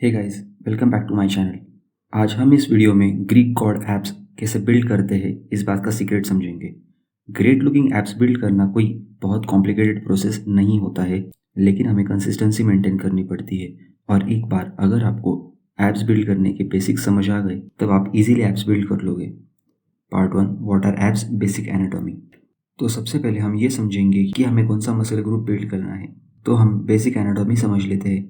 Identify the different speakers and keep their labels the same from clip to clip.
Speaker 1: Hey guys, welcome back to my channel. आज हम इस वीडियो में ग्रीक गॉड एप्स कैसे बिल्ड करते हैं इस बात का सीक्रेट समझेंगे। ग्रेट लुकिंग एप्स बिल्ड करना कोई बहुत कॉम्प्लिकेटेड प्रोसेस नहीं होता है, लेकिन हमें कंसिस्टेंसी मेंटेन करनी पड़ती है। और एक बार अगर आपको एप्स बिल्ड करने के बेसिक्स समझ आ गए तब आप इजीली एप्स बिल्ड कर लोगे। Part 1, what are abs, basic anatomy. तो सबसे पहले हम ये समझेंगे कि हमें कौन सा मसल ग्रुप बिल्ड करना है। तो हम बेसिक एनाटॉमी समझ लेते हैं।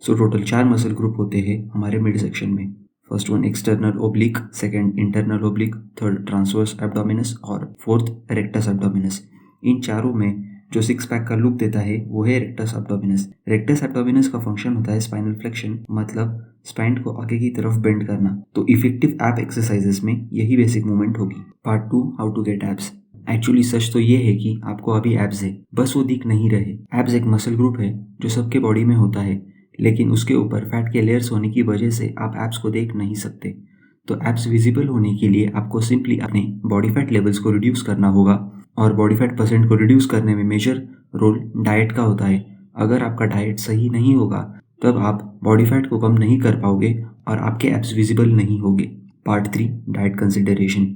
Speaker 1: सो टोटल 4 मसल ग्रुप होते हैं हमारे मिड सेक्शन में। First one external oblique, second internal oblique, third transverse abdominis और फोर्थ रेक्टस एब्डोमिनस। इन चारों में जो सिक्स पैक का लुक देता है वो है रेक्टस एब्डोमिनस। रेक्टस एब्डोमिनस का फंक्शन होता है स्पाइनल फ्लेक्शन, मतलब स्पाइन को आगे की तरफ बेंड करना। तो इफेक्टिव एप एक्सरसाइजेस में यही बेसिक मूवमेंट होगी। Part 2, how to get abs. Actually सच तो ये है कि आपको अभी एब्स है, बस वो दिख नहीं रहे। एब्स एक मसल ग्रुप है जो सबके बॉडी में होता है, लेकिन उसके ऊपर फैट के लेयर्स होने की वजह से आप एब्स को देख नहीं सकते। तो एब्स विजिबल होने के लिए आपको सिंपली अपने बॉडी फैट लेवल्स को रिड्यूस करना होगा, और बॉडी फैट परसेंट को रिड्यूस करने में मेजर रोल डाइट का होता है। अगर आपका डाइट सही नहीं होगा तब आप बॉडी फैट को कम नहीं कर पाओगे और आपके एब्स विजिबल नहीं होंगे। Part 3, diet consideration.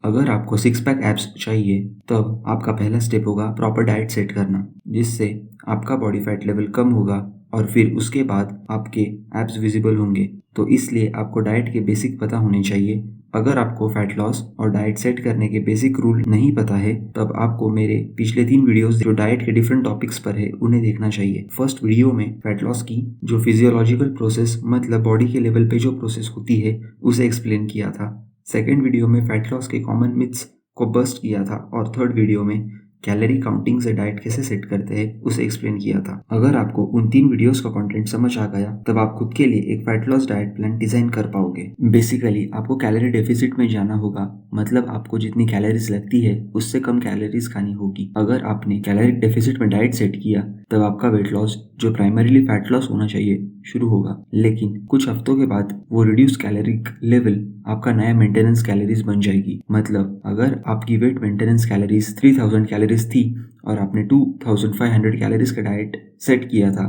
Speaker 1: अगर आपको सिक्स पैक एब्स चाहिए तब आपका पहला स्टेप होगा प्रॉपर डाइट सेट करना, जिससे आपका बॉडी फैट लेवल कम होगा और फिर उसके बाद आपके एब्स विजिबल होंगे। तो इसलिए आपको डाइट के बेसिक पता होने चाहिए। अगर आपको फैट लॉस और डाइट सेट करने के बेसिक रूल नहीं पता है तब आपको मेरे पिछले 3 वीडियोस जो डाइट के डिफरेंट टॉपिक्स पर है उन्हें देखना चाहिए। फर्स्ट वीडियो में फैट लॉस की जो फिजियोलॉजिकल प्रोसेस, मतलब बॉडी के लेवल पे जो प्रोसेस होती है, उसे एक्सप्लेन किया था। सेकेंड वीडियो में फैट लॉस के कॉमन मिथ्स को बस्ट किया था, और थर्ड वीडियो में कैलोरी काउंटिंग से डाइट कैसे सेट करते हैं उसे एक्सप्लेन किया था। अगर आपको उन 3 वीडियोस का कंटेंट समझ आ गया तब आप खुद के लिए एक fat loss diet plan design कर पाओगे। बेसिकली आपको कैलोरी डेफिसिट में जाना होगा, मतलब आपको जितनी कैलोरीज लगती है उससे कम कैलोरीज खानी होगी। अगर आपने कैलोरी डेफिसिट में डाइट सेट किया तब आपका वेट लॉस, जो प्राइमरीली फैट लॉस होना चाहिए, शुरू होगा। लेकिन कुछ हफ्तों के बाद वो रिड्यूस कैलोरिक लेवल आपका नया मेंटेनेंस कैलोरीज बन जाएगी। मतलब अगर आपकी वेट मेंटेनेंस कैलोरीज 3000 कैलोरीज थी और आपने 2500 कैलोरीज का डाइट सेट किया था,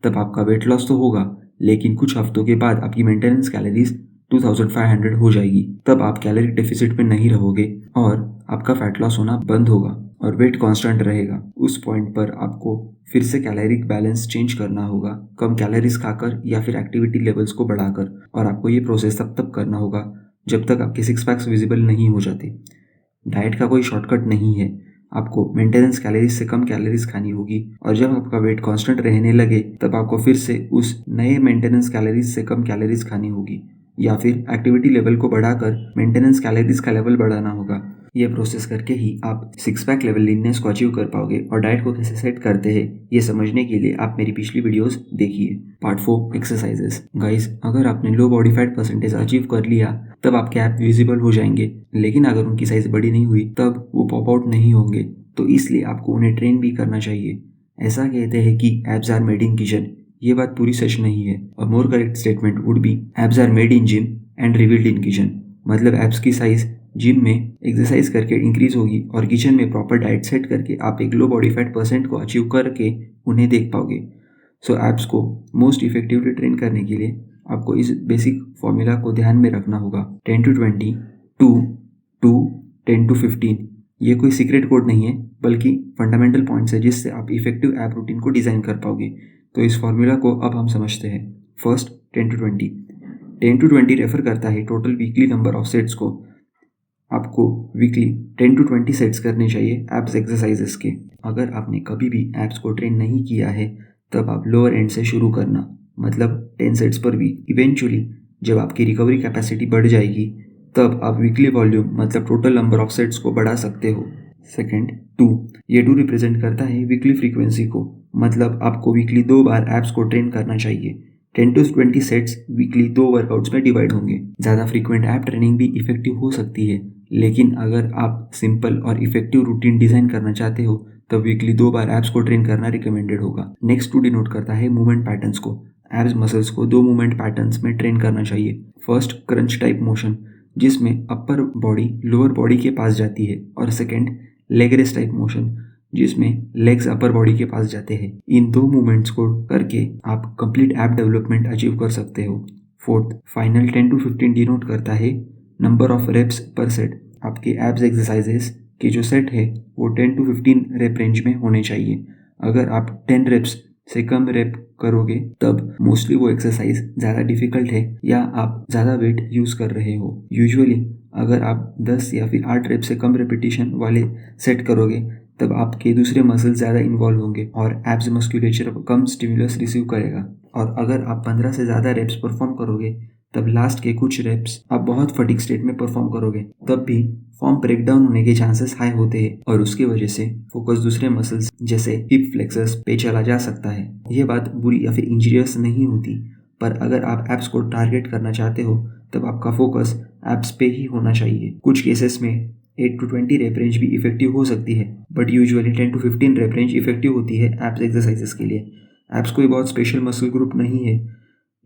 Speaker 1: तब आपका वेट लॉस तो होगा, लेकिन कुछ हफ्तों के बाद आपकी मेंटेनेंस कैलोरीज 2500 हो जाएगी। तब आप कैलोरी डेफिसिट में नहीं रहोगे और आपका फैट लॉस होना बंद होगा और वेट कांस्टेंट रहेगा। उस पॉइंट पर आपको फिर से कैलोरिक बैलेंस चेंज करना होगा, कम कैलोरीज खाकर या फिर एक्टिविटी लेवल्स को बढ़ाकर। और आपको ये प्रोसेस तब करना होगा जब तक आपके सिक्स पैक्स विजिबल नहीं हो जाते। डाइट का कोई शॉर्टकट नहीं है, आपको मेंटेनेंस कैलोरीज से कम कैलोरीज खानी होगी, और जब आपका वेट कांस्टेंट रहने लगे तब आपको फिर से उस नए मेंटेनेंस कैलोरीज से कम कैलोरीज खानी होगी, या फिर एक्टिविटी लेवल को बढ़ाकर मेंटेनेंस कैलोरीज का लेवल बढ़ाना होगा। ये प्रोसेस करके ही आप सिक्स पैक लेवल लीननेस को अचीव कर पाओगे। और डाइट को कैसे सेट करते हैं ये समझने के लिए आप मेरी पिछली वीडियोस देखिए। Part 4, exercises. गाइस, अगर आपने लो बॉडी फैट परसेंटेज अचीव कर लिया तब आपके ऐप विजिबल हो जाएंगे, लेकिन अगर उनकी साइज बड़ी नहीं हुई तब वो पॉप आउट नहीं होंगे। तो इसलिए आपको उन्हें ट्रेन भी करना चाहिए। ऐसा कहते हैं कि abs are made in kitchen. ये बात पूरी सच नहीं है। A more correct statement would be abs are made in gym and revealed in kitchen. मतलब एब्स की साइज जिम में एक्सरसाइज करके इंक्रीज होगी और किचन में प्रॉपर डाइट सेट करके आप एक लो बॉडी फैट परसेंट को अचीव करके उन्हें देख पाओगे। सो एब्स को मोस्ट इफेक्टिवली ट्रेन करने के लिए आपको इस बेसिक फॉर्मूला को ध्यान में रखना होगा। 10-20, 2 10-15। ये कोई सीक्रेट कोड नहीं है, बल्कि फंडामेंटल पॉइंट्स है जिससे आप इफेक्टिव ऐप रूटीन को डिज़ाइन कर पाओगे। तो इस फॉर्मूला को अब हम समझते हैं। फर्स्ट, 10-20। 10-20 रेफर करता है total weekly number of sets को। आपको वीकली 10-20 सेट्स करने चाहिए एब्स एक्सरसाइजेस के। अगर आपने कभी भी एब्स को ट्रेन नहीं किया है तब आप लोअर एंड से शुरू करना, मतलब 10 सेट्स पर वीक। इवेंचुअली जब आपकी रिकवरी कैपेसिटी बढ़ जाएगी तब आप वीकली वॉल्यूम, मतलब टोटल नंबर ऑफ सेट्स को बढ़ा सकते हो। सेकेंड, 2। ये 2 रिप्रेजेंट करता है वीकली फ्रीक्वेंसी को, मतलब आपको वीकली 2 बार एब्स को ट्रेन करना चाहिए। 10-20 सेट्स वीकली 2 वर्कआउट्स में डिवाइड होंगे। ज़्यादा फ्रीक्वेंट ऐप ट्रेनिंग भी इफेक्टिव हो सकती है, लेकिन अगर आप सिंपल और इफेक्टिव रूटीन डिज़ाइन करना चाहते हो तब वीकली 2 बार एब्स को ट्रेन करना रिकमेंडेड होगा। नेक्स्ट 2 डिनोट करता है मूवमेंट पैटर्न्स को। एब्स मसल्स को 2 मूवमेंट पैटर्न्स में ट्रेन करना चाहिए। फर्स्ट, क्रंच टाइप मोशन, जिसमें अपर बॉडी लोअर बॉडी के पास जाती है, और second, leg raise type motion, जिसमें लेग्स अपर बॉडी के पास जाते हैं। इन 2 मूवमेंट्स को करके आप कंप्लीट ऐप डेवलपमेंट अचीव कर सकते हो। फोर्थ, फाइनल 10 to 15 डिनोट करता है नंबर ऑफ रेप्स पर सेट। आपके एब्स एक्सरसाइजेस के जो सेट है वो 10 to 15 रेप रेंज में होने चाहिए। अगर आप 10 रेप्स से कम रेप करोगे तब मोस्टली वो एक्सरसाइज ज़्यादा डिफिकल्ट है या आप ज़्यादा वेट यूज़ कर रहे हो। यूजुअली अगर आप 10 या फिर 8 रेप से कम रेपिटेशन वाले सेट करोगे तब आपके दूसरे मसल्स ज़्यादा इन्वॉल्व होंगे और एब्स मस्कुलेचर कम स्टिमुलस रिसीव करेगा। और अगर आप 15 से ज़्यादा रेप्स परफॉर्म करोगे तब लास्ट के कुछ रेप्स आप बहुत फटीग स्टेट में परफॉर्म करोगे, तब भी फॉर्म ब्रेकडाउन होने के चांसेस हाई होते हैं और उसकी वजह से फोकस दूसरे मसल्स जैसे हिप फ्लेक्सर्स पे चला जा सकता है। यह बात बुरी या फिर इंजीरियस नहीं होती, पर अगर आप एब्स को टारगेट करना चाहते हो तब आपका फोकस एब्स पे ही होना चाहिए। कुछ केसेस में 8 to 20 रेप रेंज भी इफेक्टिव हो सकती है, but usually 10 to 15 rape range effective होती है एब्स एक्सरसाइजेस के लिए। एब्स कोई बहुत स्पेशल मसल ग्रुप नहीं है,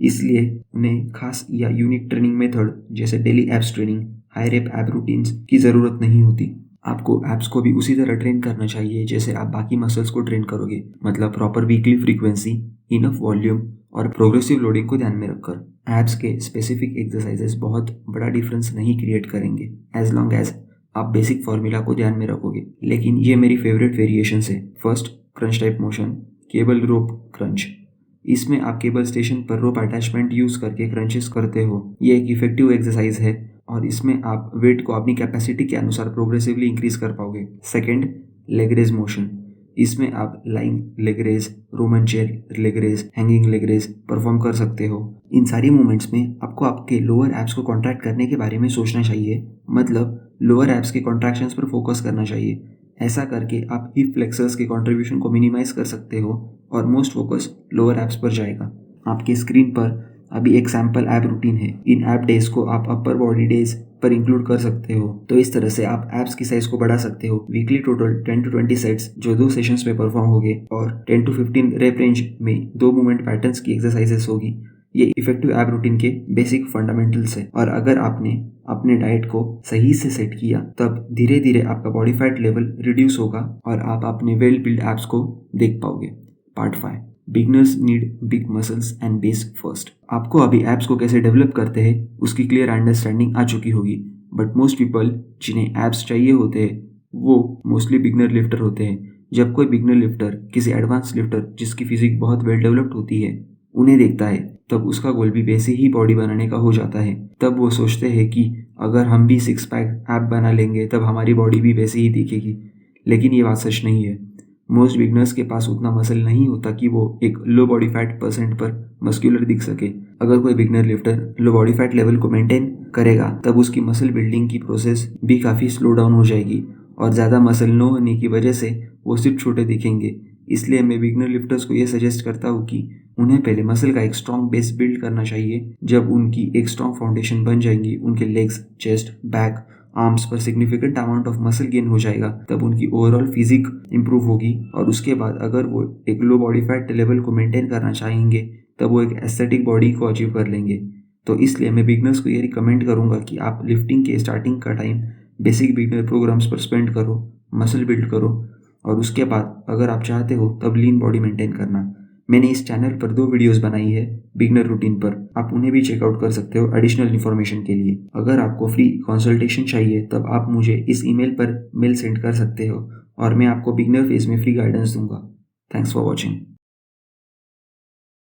Speaker 1: इसलिए उन्हें खास या यूनिक ट्रेनिंग मेथड जैसे daily abs training, high rape एब रूटीन्स की ज़रूरत नहीं होती। आपको एब्स को भी उसी तरह ट्रेन करना चाहिए जैसे आप बाकी मसल्स को ट्रेन करोगे, मतलब proper weekly frequency, enough volume और प्रोग्रेसिव लोडिंग को ध्यान में रखकर। एब्स के स्पेसिफिक एक्सरसाइजेस बहुत बड़ा डिफरेंस नहीं क्रिएट करेंगे एज लॉन्ग एज आप बेसिक फॉर्मूला को ध्यान में रखोगे, लेकिन ये मेरी फेवरेट वेरिएशंस है। First, crunch type motion, cable rope crunch. इसमें आप केबल स्टेशन पर रोप अटैचमेंट यूज़ करके क्रंचेस करते हो। ये एक इफेक्टिव एक्सरसाइज है और इसमें आप वेट को अपनी कैपेसिटी के अनुसार प्रोग्रेसिवली इंक्रीज कर पाओगे। Second, leg raise motion. इसमें आप lying leg raise, Roman chair leg raise, hanging leg raise perform कर सकते हो। इन सारी मूवमेंट्स में आपको आपके लोअर एब्स को कॉन्ट्रैक्ट करने के बारे में सोचना चाहिए, मतलब लोअर एब्स के कॉन्ट्रैक्शंस पर फोकस करना चाहिए। ऐसा करके आप हिप फ्लेक्सर्स के कंट्रीब्यूशन को मिनिमाइज कर सकते हो और मोस्ट फोकस लोअर एब्स पर जाएगा। आपके स्क्रीन पर अभी एक सैम्पल ऐप रूटीन है। इन ऐप डेज को आप अपर बॉडी डेज पर इंक्लूड कर सकते हो, तो इस तरह से आप एब्स की साइज को बढ़ा सकते हो। वीकली टोटल 10 to 20 सेट्स जो 2 सेशंस में परफॉर्म होंगे और 10 to 15 रेप रेंज में 2 मूवमेंट पैटर्न्स की एक्सरसाइजेस होगी। ये इफेक्टिव ऐप रूटीन के बेसिक फंडामेंटल्स है और अगर आपने अपने डाइट को सही से सेट किया तब धीरे धीरे आपका बॉडी फैट लेवल रिड्यूस होगा और आप अपने वेल बिल्ड एब्स को देख पाओगे। Part 5, beginners need big muscles and base first. आपको अभी एब्स को कैसे डेवलप करते हैं उसकी क्लियर अंडरस्टैंडिंग आ चुकी होगी, बट मोस्ट पीपल जिन्हें एब्स चाहिए होते हैं वो मोस्टली बिगनर लिफ्टर होते हैं। जब कोई बिगनर लिफ्टर किसी एडवांस लिफ्टर जिसकी फिजिक बहुत वेल डेवलप्ड होती है उन्हें देखता है तब उसका गोल भी वैसे ही बॉडी बनाने का हो जाता है। तब वो सोचते हैं कि अगर हम भी 6 पैक ऐप बना लेंगे तब हमारी बॉडी भी वैसे ही दिखेगी, लेकिन ये बात सच नहीं है। मोस्ट बिगनर्स के पास उतना मसल नहीं होता कि वो एक लो बॉडी फैट परसेंट पर मस्क्यूलर दिख सके। अगर कोई बिगनर लिफ्टर लो बॉडी फैट लेवल को मेंटेन करेगा तब उसकी मसल बिल्डिंग की प्रोसेस भी काफ़ी स्लो डाउन हो जाएगी और ज़्यादा मसल न होने की वजह से वो सिर्फ छोटे दिखेंगे। इसलिए मैं बिगनर लिफ्टर्स को ये सजेस्ट करता हूँ कि उन्हें पहले मसल का एक स्ट्रॉन्ग बेस बिल्ड करना चाहिए। जब उनकी एक स्ट्रॉन्ग फाउंडेशन बन जाएंगी, उनके लेग्स, चेस्ट, बैक, आर्म्स पर significant amount of muscle gain हो जाएगा, तब उनकी ओवरऑल फिजिक इंप्रूव होगी और उसके बाद अगर वो एक लो बॉडी फैट लेवल को मेंटेन करना चाहेंगे तब वो एक एस्थेटिक बॉडी को अचीव कर लेंगे। तो इसलिए मैं बिगनर्स को ये रिकमेंड करूँगा कि आप लिफ्टिंग के स्टार्टिंग का टाइम बेसिक बिगनर प्रोग्राम्स पर स्पेंड करो, मसल बिल्ड करो और उसके बाद अगर आप चाहते हो तब लीन बॉडी मेंटेन करना। मैंने इस चैनल पर 2 वीडियोस बनाई है बिगनर रूटीन पर, आप उन्हें भी चेकआउट कर सकते हो एडिशनल इन्फॉर्मेशन के लिए। अगर आपको फ्री कंसल्टेशन चाहिए तब आप मुझे इस ईमेल पर मेल सेंड कर सकते हो और मैं आपको बिगनर फेज में फ्री गाइडेंस दूंगा। Thanks for watching.